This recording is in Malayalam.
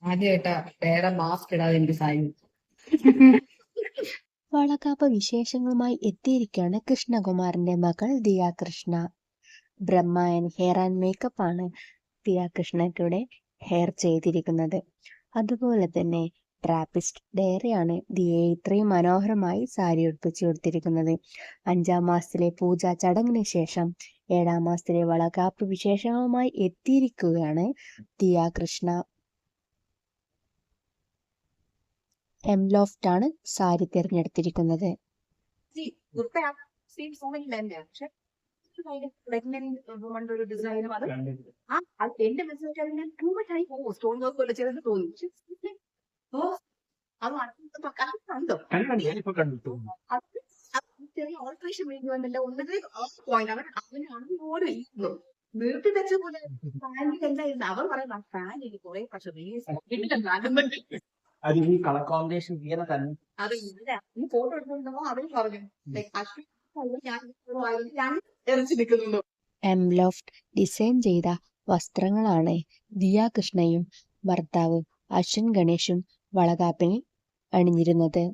ആദ്യമായിട്ടാ വേറെ മാസ്ക് ഇടാതെ എനിക്ക് സാരി. വളകാപ്പ് വിശേഷങ്ങളുമായി എത്തിയിരിക്കുകയാണ് കൃഷ്ണകുമാറിന്റെ മകൾ ദിയ കൃഷ്ണ. ബ്രഹ്മ ആൻഡ് ഹെയർ ആൻഡ് മേക്കപ്പ് ആണ് ദിയ കൃഷ്ണയ്ക്കൂടെ ഹെയർ ചെയ്തിരിക്കുന്നത്. അതുപോലെ തന്നെ ട്രാപ്പിസ്റ്റ് ഡയറിയാണ് ദിയയെ ഇത്രയും മനോഹരമായി സാരി ഉടുപ്പിച്ചു കൊടുത്തിരിക്കുന്നത്. 5-ാം മാസത്തിലെ പൂജാ ചടങ്ങിന് ശേഷം 7-ാം മാസത്തിലെ വളകാപ്പ് വിശേഷങ്ങളുമായി എത്തിയിരിക്കുകയാണ് ദിയ കൃഷ്ണ. എംലോഫ്റ്റ് ആണ് സാരി തിരഞ്ഞെടുത്തിരിക്കുന്നത്. പ്രഗ്നന്റ് ഒരു ഡിസൈനും അത് എന്റെ ബിസിനസ് ടൂ മച്ച് ആയി പോകും. സ്റ്റോൺ വർക്ക് പോലെ ചെയ്തിട്ട് തോന്നി. ചെറിയ ഓൾട്രേഷൻ വേണ്ടി വന്നില്ല. ഒന്നത് പോയിന്റ് അവനാണ് ഇരിക്കുന്നു നിർത്തി വെച്ച പോലെ പാൻറ്റിൽ എന്തായിരുന്നു അവർ പറയുന്ന പാൻറ് എനിക്ക് കുറെ പക്ഷെ അത് ഈ കളർ കോമ്പിനേഷൻ അത് ഈ ഫോട്ടോ എടുക്കുന്നുണ്ടോ അവര് പറഞ്ഞു ഞാൻ എറിച്ചു നിൽക്കുന്നുണ്ടോ. എംലോഫ്റ്റ് ഡിസൈൻ ചെയ്ത വസ്ത്രങ്ങളാണ് ദിയ കൃഷ്ണയും ഭർത്താവ് അശ്വിൻ ഗണേഷും വളകാപ്പിന് അണിഞ്ഞിരുന്നത്.